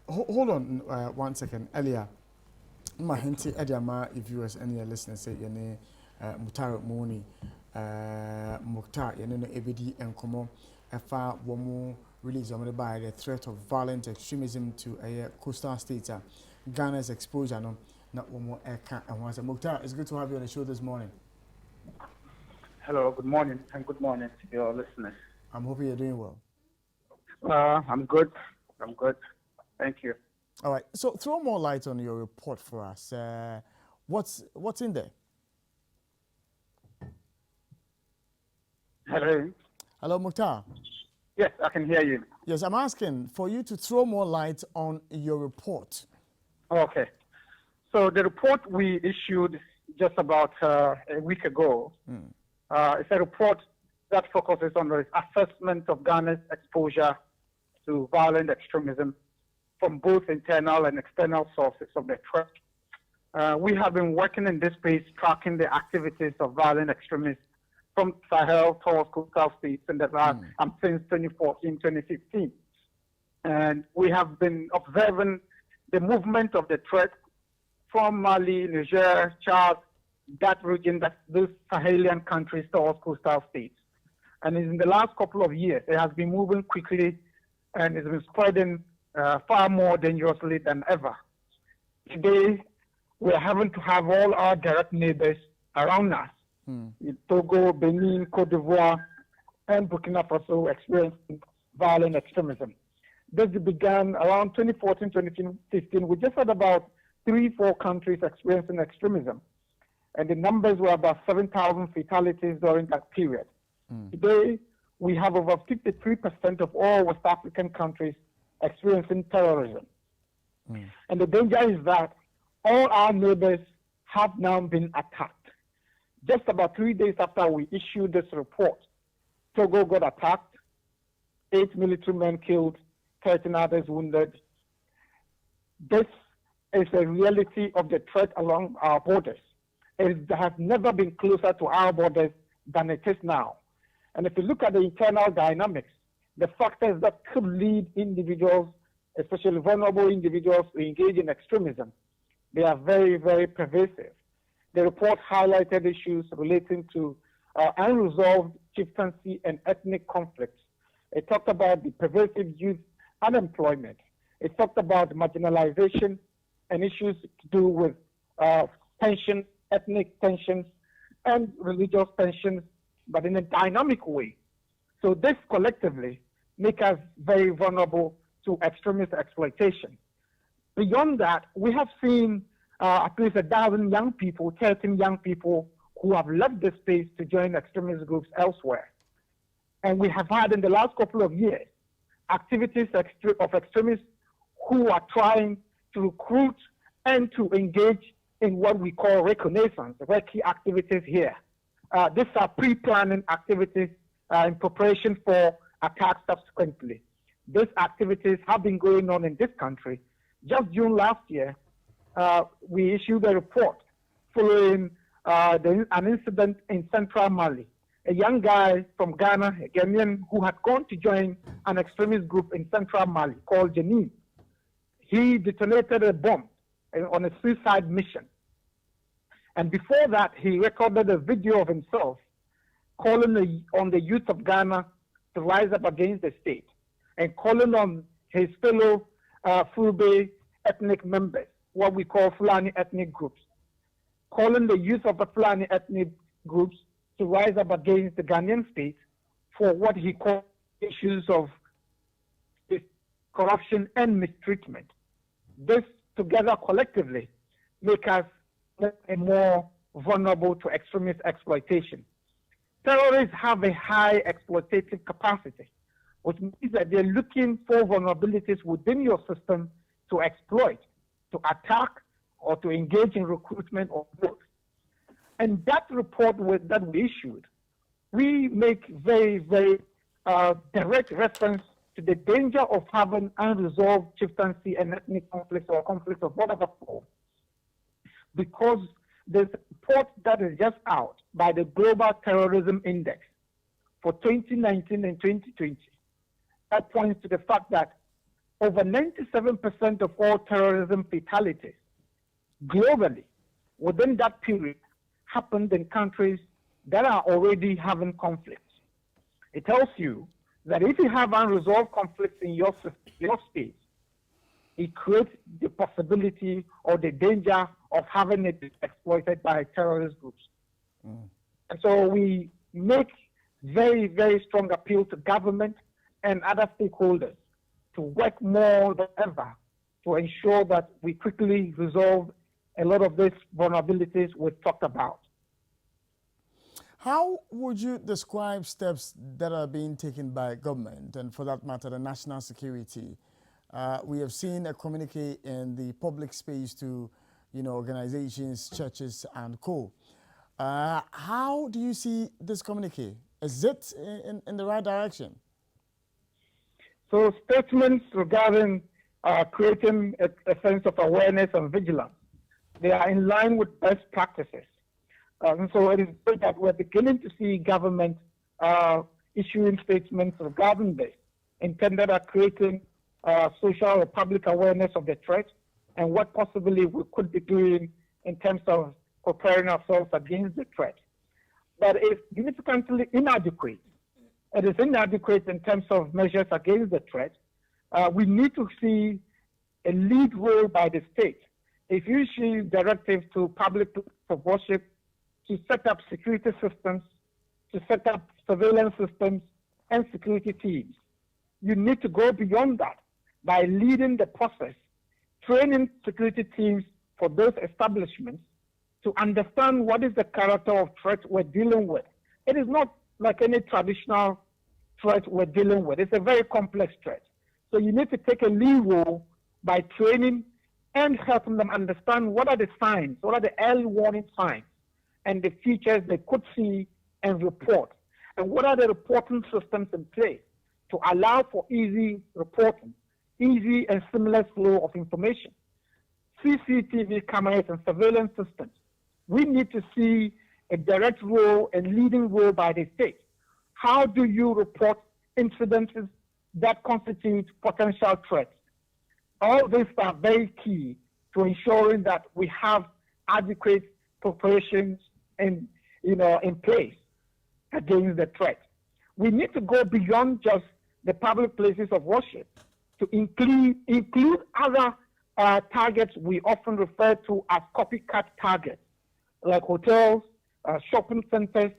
Hold on 1 second. Earlier, my hinty Ediama, if viewers and your listeners say your name, Mutaru Mumuni Muqthar, your name ABD and Komo, a far woman released by the threat of violent extremism to a coastal state. Ghana's exposure, no, not one more air and once. Muqthar, it's good to have you on the show this morning. Hello, good morning, and good morning to your listeners. I'm hoping you're doing well. I'm good. Thank you. All right. So throw more light on your report for us. What's in there? Hello. Hello, Muqthar. Yes, I can hear you. Yes, I'm asking for you to throw more light on your report. Okay. So the report we issued just about a week ago, it's a report that focuses on the assessment of Ghana's exposure to violent extremism from both internal and external sources of the threat. We have been working in this space tracking the activities of violent extremists from Sahel towards coastal states in the last since 2014, 2015. And we have been observing the movement of the threat from Mali, Niger, Chad, that region, those Sahelian countries towards coastal states. And in the last couple of years, it has been moving quickly and it's been spreading far more dangerously than ever. Today, we're having to have all our direct neighbors around us, Togo, Benin, Cote d'Ivoire, and Burkina Faso experiencing violent extremism. This began around 2014, 2015. We just had about 3-4 countries experiencing extremism. And the numbers were about 7,000 fatalities during that period. Today, we have over 53% of all West African countries experiencing terrorism. And the danger is that all our neighbors have now been attacked. Just about 3 days after we issued this report, Togo got attacked, 8 military men killed, 13 others wounded. This is a reality of the threat along our borders. It has never been closer to our borders than it is now. And if you look at the internal dynamics, the factors that could lead individuals, especially vulnerable individuals, to engage in extremism, they are very, very pervasive. The report highlighted issues relating to unresolved chieftaincy and ethnic conflicts. It talked about the pervasive youth unemployment. It talked about marginalization and issues to do with tension, ethnic tensions, and religious tensions, but in a dynamic way. So this collectively make us very vulnerable to extremist exploitation. Beyond that, we have seen at least 13 young people who have left the space to join extremist groups elsewhere. And we have had in the last couple of years activities of extremists who are trying to recruit and to engage in what we call reconnaissance, recce activities here. These are pre-planning activities in preparation for attacks subsequently. These activities have been going on in this country. Just June last year, we issued a report following an incident in central Mali. A young guy from Ghana, a Ghanaian, who had gone to join an extremist group in central Mali called Janine. He detonated a bomb on a suicide mission. And before that, he recorded a video of himself calling on the youth of Ghana to rise up against the state and calling on his fellow Fulbe ethnic members, what we call Fulani ethnic groups, calling the youth of the Fulani ethnic groups to rise up against the Ghanaian state for what he called issues of corruption and mistreatment. This together collectively make us more vulnerable to extremist exploitation. Terrorists have a high exploitative capacity, which means that they're looking for vulnerabilities within your system to exploit, to attack, or to engage in recruitment or both. And that report that we issued, we make very, very direct reference to the danger of having unresolved chieftaincy and ethnic conflicts or conflicts of whatever form. Because there's a report that is just out by the Global Terrorism Index for 2019 and 2020 that points to the fact that over 97% of all terrorism fatalities globally within that period happened in countries that are already having conflicts. It tells you that if you have unresolved conflicts in your state, it creates the possibility or the danger of having it exploited by terrorist groups. And so we make very, very strong appeal to government and other stakeholders to work more than ever to ensure that we quickly resolve a lot of these vulnerabilities we've talked about. How would you describe steps that are being taken by government and, for that matter, the national security? We have seen a communique in the public space to, organizations, churches, and co. How do you see this communique? Is it in the right direction? So statements regarding creating a sense of awareness and vigilance, they are in line with best practices. And so it is good that we're beginning to see government issuing statements regarding this, intended at creating social or public awareness of the threat and what possibly we could be doing in terms of preparing ourselves against the threat. But it's significantly inadequate. It is inadequate in terms of measures against the threat. We need to see a lead role by the state. If you issue directives to public of worship to set up security systems, to set up surveillance systems and security teams, you need to go beyond that by leading the process, training security teams for those establishments to understand what is the character of threat we're dealing with. It is not like any traditional threat we're dealing with. It's a very complex threat. So you need to take a lead role by training and helping them understand what are the signs, what are the early warning signs, and the features they could see and report. And what are the reporting systems in place to allow for easy reporting, easy and seamless flow of information. CCTV cameras and surveillance systems. We need to see a direct role and leading role by the state. How do you report incidences that constitute potential threats? All these are very key to ensuring that we have adequate preparations in place against the threat. We need to go beyond just the public places of worship to include other targets we often refer to as copycat targets, like hotels, shopping centers,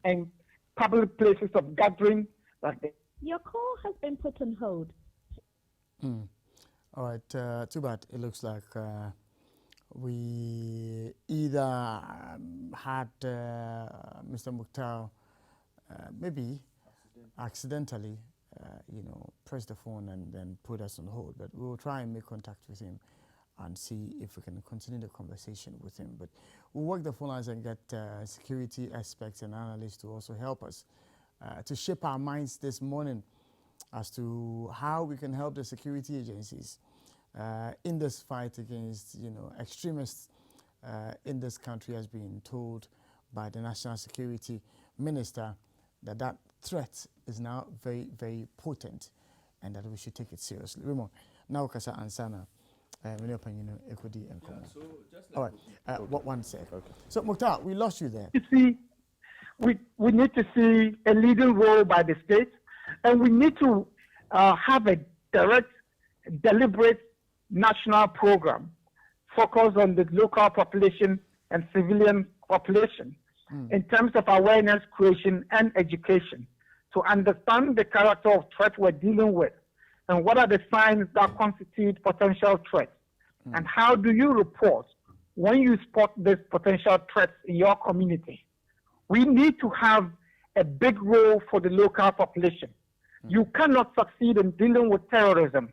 and public places of gathering. Your call has been put on hold. All right, too bad. It looks like we either had Mr. Muqthar maybe accidentally, press the phone and then put us on hold. But we will try and make contact with him and see if we can continue the conversation with him. But we'll work the phone lines and get security experts and analysts to also help us to shape our minds this morning as to how we can help the security agencies in this fight against, extremists in this country, has been told by the National Security Minister that threat is now very, very potent and that we should take it seriously. Raymond, now Kasa Ansana, equity and common. All right, one sec. Okay. So, Muqthar, we lost you there. You see, we need to see a leading role by the state, and we need to have a direct, deliberate national program focused on the local population and civilian population in terms of awareness creation and education to understand the character of threat we're dealing with and what are the signs that constitute potential threats and how do you report when you spot these potential threats in your community. We need to have a big role for the local population. You cannot succeed in dealing with terrorism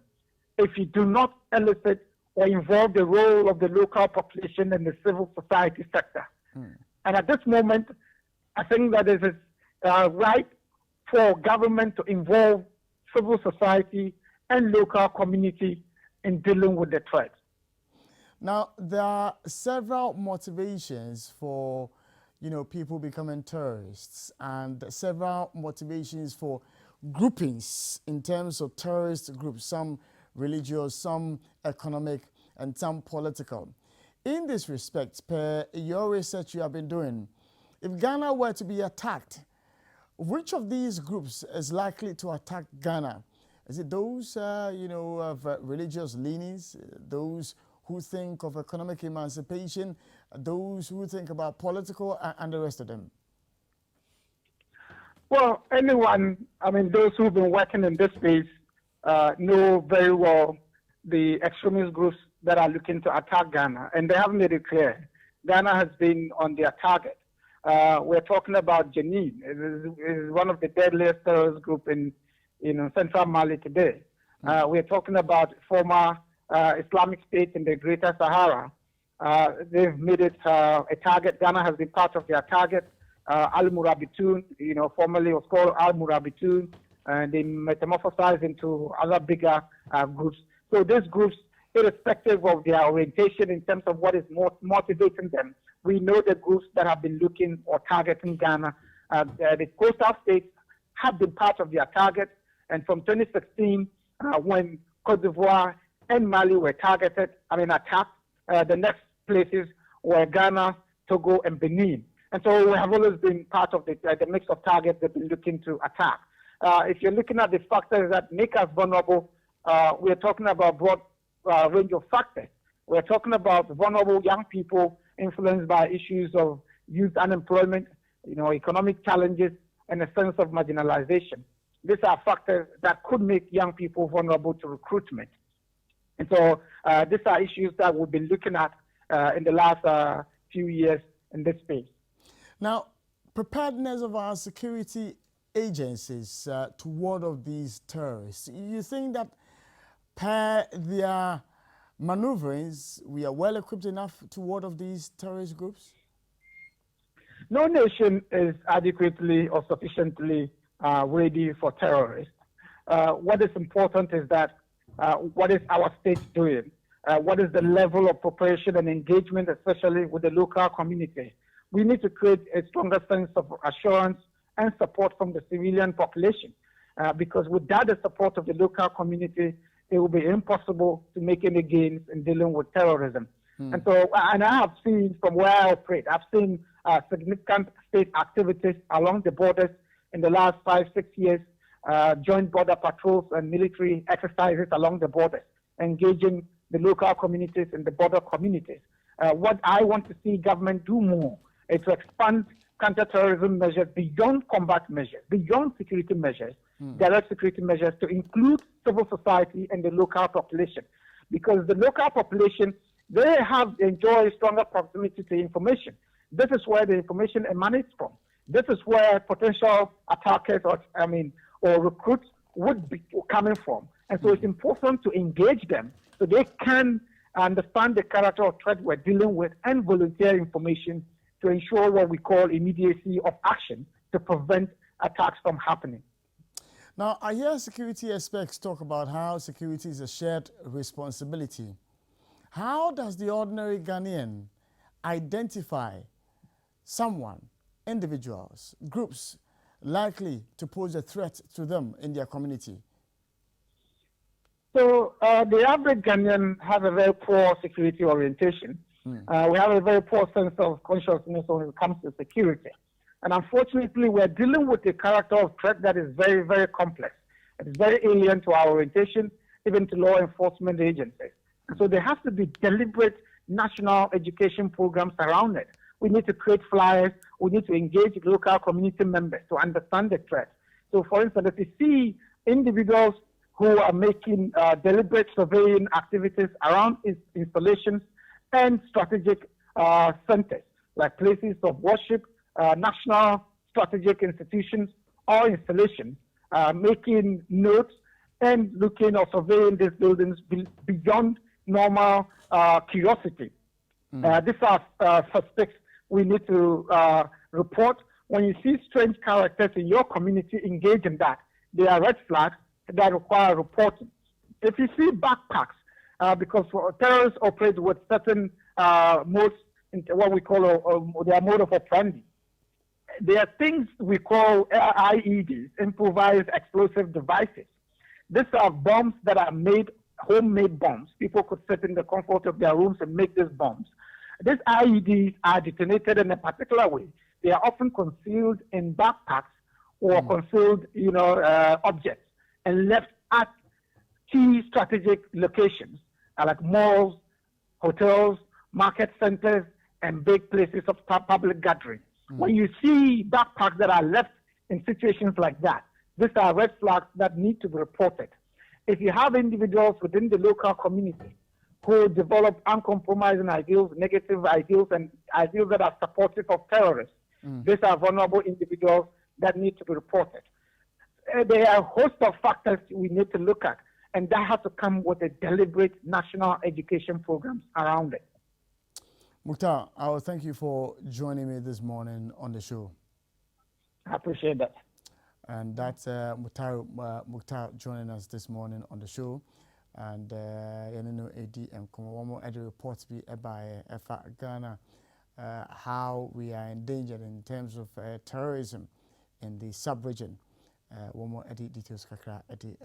if you do not elicit or involve the role of the local population and the civil society sector. And at this moment, I think that it is right for government to involve civil society and local community in dealing with the threat. Now, there are several motivations for, people becoming terrorists and several motivations for groupings in terms of terrorist groups. Some religious, some economic, and some political. In this respect, per your research you have been doing, if Ghana were to be attacked, which of these groups is likely to attack Ghana? Is it those, of religious leanings, those who think of economic emancipation, those who think about political, and the rest of them? Well, those who've been working in this space know very well the extremist groups that are looking to attack Ghana, and they have made it clear. Ghana has been on their target. We're talking about Jenin. It is one of the deadliest terrorist groups in central Mali today. We're talking about former Islamic State in the Greater Sahara. They've made it a target. Ghana has been part of their target. Al-Murabitun, formerly was called Al-Murabitun, and they metamorphosized into other bigger groups. So these groups, irrespective of their orientation in terms of what is motivating them, we know the groups that have been looking or targeting Ghana. The coastal states have been part of their target, and from 2016, when Cote d'Ivoire and Mali were attacked, the next places were Ghana, Togo, and Benin. And so we have always been part of the mix of targets they've been looking to attack. If you're looking at the factors that make us vulnerable, we're talking about a broad range of factors. We're talking about vulnerable young people influenced by issues of youth unemployment, economic challenges, and a sense of marginalization. These are factors that could make young people vulnerable to recruitment. And so these are issues that we've been looking at in the last few years in this space. Now, preparedness of our security agencies to ward off these terrorists, you think that per their maneuverings, we are well equipped enough to ward off these terrorist groups? No nation is adequately or sufficiently ready for terrorists. What is important is that what is our state doing? What is the level of preparation and engagement, especially with the local community? We need to create a stronger sense of assurance and support from the civilian population, because without the support of the local community, it will be impossible to make any gains in dealing with terrorism. And I have seen from where I operate, I've seen significant state activities along the borders in the last 5-6 years, joint border patrols and military exercises along the borders, engaging the local communities and the border communities. What I want to see government do more is to expand counterterrorism measures beyond combat measures, beyond security measures, direct security measures, to include civil society and the local population. Because the local population, they enjoy stronger proximity to information. This is where the information emanates from. This is where potential attackers or recruits would be coming from. And so it's important to engage them so they can understand the character of threat we're dealing with and volunteer information to ensure what we call immediacy of action to prevent attacks from happening. Now, I hear security experts talk about how security is a shared responsibility. How does the ordinary Ghanaian identify someone, individuals, groups likely to pose a threat to them in their community? So the average Ghanaian has a very poor security orientation. We have a very poor sense of consciousness when it comes to security. And unfortunately, we're dealing with a character of threat that is very, very complex. It's very alien to our orientation, even to law enforcement agencies. And so there has to be deliberate national education programs around it. We need to create flyers. We need to engage local community members to understand the threat. So, for instance, if you see individuals who are making deliberate surveying activities around installations and strategic centers, like places of worship, national strategic institutions or installations, making notes and looking or surveying these buildings beyond normal curiosity. These are suspects we need to report. When you see strange characters in your community, engage in that. They are red flags that require reporting. If you see backpacks, because terrorists operate with certain modes, what we call their mode of operandi. There are things we call IEDs, improvised explosive devices. These are bombs that are made homemade bombs. People could sit in the comfort of their rooms and make these bombs. These IEDs are detonated in a particular way. They are often concealed in backpacks or concealed, objects and left at key strategic locations like malls, hotels, market centers, and big places of public gathering. When you see backpacks that are left in situations like that, these are red flags that need to be reported. If you have individuals within the local community who develop uncompromising ideals, negative ideals, and ideals that are supportive of terrorists, these are vulnerable individuals that need to be reported. There are a host of factors we need to look at, and that has to come with a deliberate national education programs around it. Muqthar, I will thank you for joining me this morning on the show. I appreciate that. And that's Mutaru Muqthar joining us this morning on the show. And AD and Komowomo Eddie reports be by Ghana how we are endangered in terms of terrorism in the sub-region. Womo Eddie details kakra Eddie